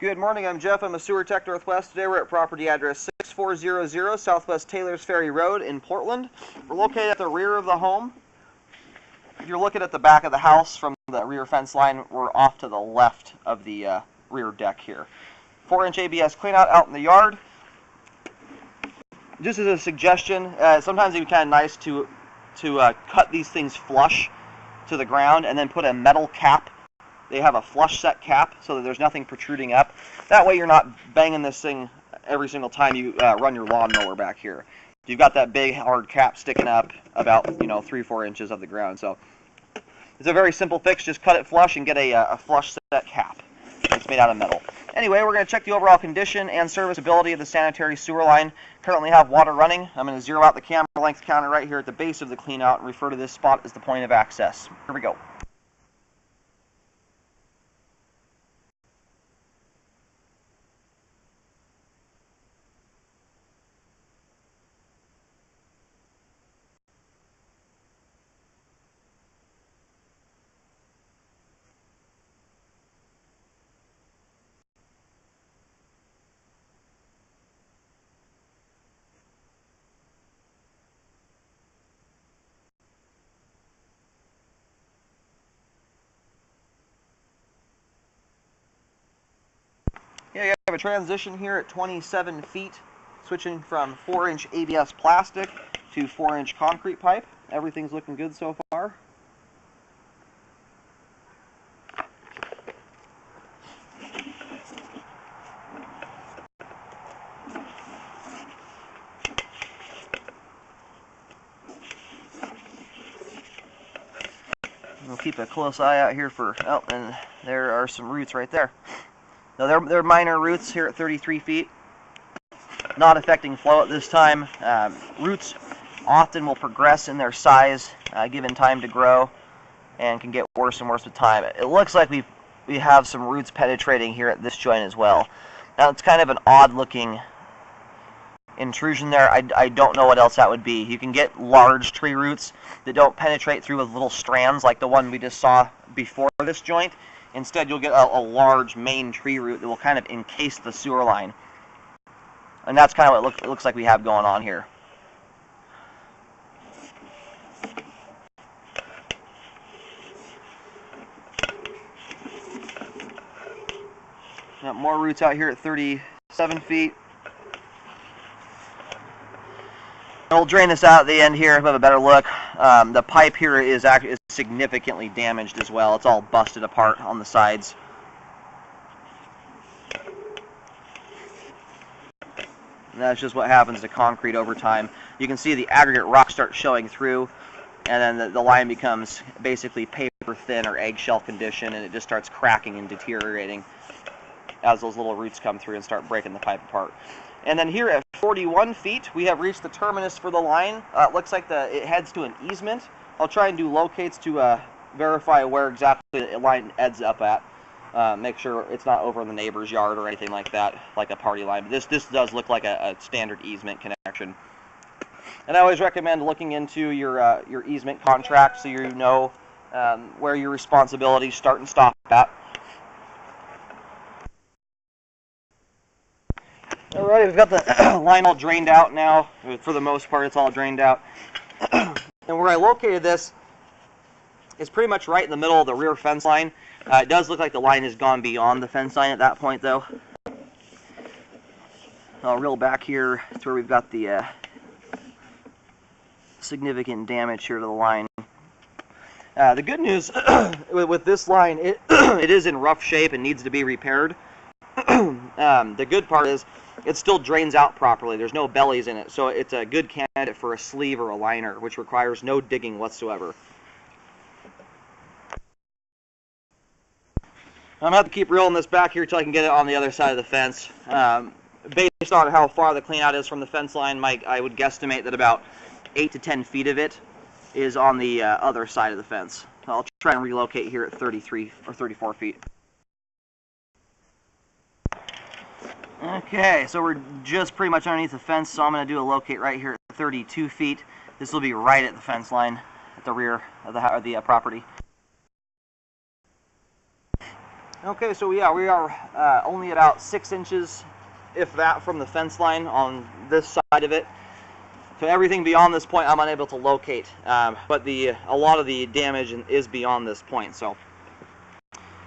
Good morning, I'm Jeff. I'm a sewer tech Northwest. Today we're at property address 6400 Southwest Taylor's Ferry Road in Portland. We're located at the rear of the home. If you're looking at the back of the house from the rear fence line, we're off to the left of the rear deck here. 4-inch ABS cleanout out in the yard. Just as a suggestion, sometimes it'd be kind of nice to cut these things flush to the ground and then put a metal cap. They have a flush set cap so that there's nothing protruding up. That way you're not banging this thing every single time you run your lawnmower back here. You've got that big hard cap sticking up about 3-4 inches of the ground. So it's a very simple fix. Just cut it flush and get a flush set cap. It's made out of metal. Anyway, we're going to check the overall condition and serviceability of the sanitary sewer line. Currently have water running. I'm going to zero out the camera length counter right here at the base of the cleanout and refer to this spot as the point of access. Here we go. Yeah, you have a transition here at 27 feet, switching from 4-inch ABS plastic to 4-inch concrete pipe. Everything's looking good so far. We'll keep a close eye out here for, oh, and there are some roots right there. Now they're minor roots here at 33 feet, not affecting flow at this time. Roots often will progress in their size given time to grow and can get worse and worse with time. It looks like we have some roots penetrating here at this joint as well. Now it's kind of an odd looking intrusion there. I don't know what else that would be. You can get large tree roots that don't penetrate through with little strands like the one we just saw before this joint. Instead, you'll get a large main tree root that will kind of encase the sewer line. And that's kind of what it looks like we have going on here. Got more roots out here at 37 feet. We'll drain this out at the end here, have a better look. The pipe here is significantly damaged as well. It's all busted apart on the sides. And that's just what happens to concrete over time. You can see the aggregate rock start showing through, and then the line becomes basically paper thin or eggshell condition, and it just starts cracking and deteriorating as those little roots come through and start breaking the pipe apart. And then here at 41 feet, we have reached the terminus for the line. It looks like it heads to an easement. I'll try and do locates to verify where exactly the line ends up at. Make sure it's not over in the neighbor's yard or anything like that, like a party line. But this does look like a standard easement connection. And I always recommend looking into your easement contract so you know where your responsibilities start and stop at. Alright, we've got the line all drained out now. For the most part, it's all drained out. And where I located this is pretty much right in the middle of the rear fence line. It does look like the line has gone beyond the fence line at that point, though. I'll reel back here to where we've got the significant damage here to the line. The good news with this line, it is in rough shape and needs to be repaired. The good part is it still drains out properly. There's no bellies in it, so it's a good candidate for a sleeve or a liner, which requires no digging whatsoever. I'm going to have to keep reeling this back here until I can get it on the other side of the fence. Based on how far the cleanout is from the fence line, I would guesstimate that about 8 to 10 feet of it is on the other side of the fence. I'll try and relocate here at 33 or 34 feet. Okay, so we're just pretty much underneath the fence, so I'm going to do a locate right here at 32 feet. This will be right at the fence line at the rear of the property. Okay, so yeah, we are only about 6 inches, if that, from the fence line on this side of it. So everything beyond this point I'm unable to locate, but a lot of the damage is beyond this point, so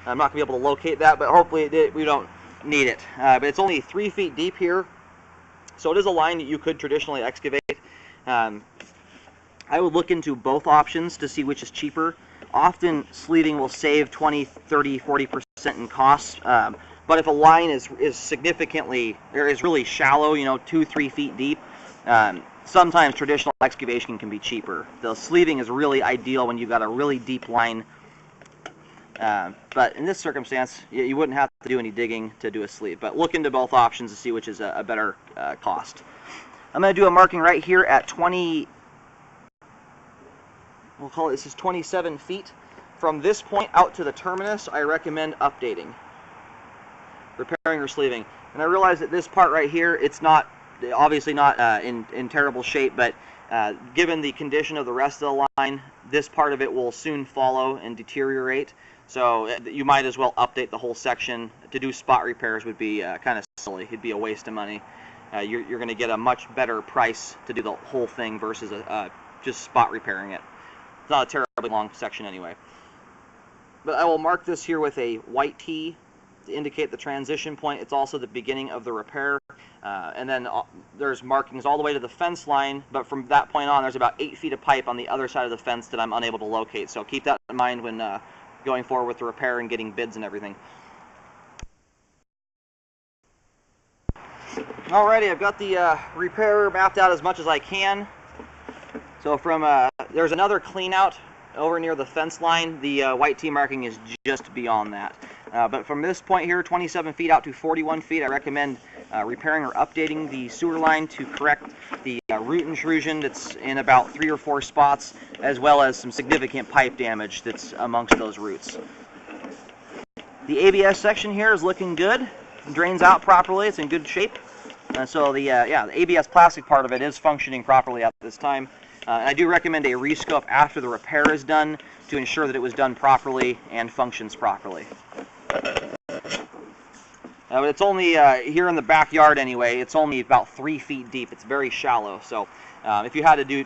I'm not going to be able to locate that, but hopefully we don't need it. But it's only 3 feet deep here, so it is a line that you could traditionally excavate. I would look into both options to see which is cheaper. Often sleeving will save 20, 30, 40% in costs, but if a line is significantly, or is really shallow, 2-3 feet deep, sometimes traditional excavation can be cheaper. The sleeving is really ideal when you've got a really deep line, but in this circumstance, you wouldn't have to do any digging to do a sleeve. But look into both options to see which is a better cost. I'm going to do a marking right here at 20. We'll call it, this is 27 feet. From this point out to the terminus, I recommend updating, repairing or sleeving. And I realize that this part right here, it's not, obviously not in terrible shape, but given the condition of the rest of the line, this part of it will soon follow and deteriorate. So you might as well update the whole section. To do spot repairs would be kind of silly. It'd be a waste of money. You're going to get a much better price to do the whole thing versus just spot repairing it. It's not a terribly long section anyway. But I will mark this here with a white T to indicate the transition point. It's also the beginning of the repair. And then there's markings all the way to the fence line, but from that point on there's about 8 feet of pipe on the other side of the fence that I'm unable to locate. So keep that in mind when going forward with the repair and getting bids and everything. Alrighty, I've got the repair mapped out as much as I can. So from there's another clean out over near the fence line. The white T marking is just beyond that. But from this point here, 27 feet out to 41 feet, I recommend repairing or updating the sewer line to correct the root intrusion that's in about 3 or 4 spots, as well as some significant pipe damage that's amongst those roots. The ABS section here is looking good. It drains out properly. It's in good shape. So the ABS plastic part of it is functioning properly at this time. And I do recommend a rescope after the repair is done to ensure that it was done properly and functions properly. But it's only here in the backyard anyway. It's only about 3 feet deep. It's very shallow. So if you had to do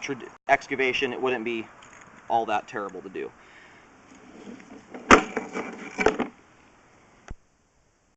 excavation, it wouldn't be all that terrible to do.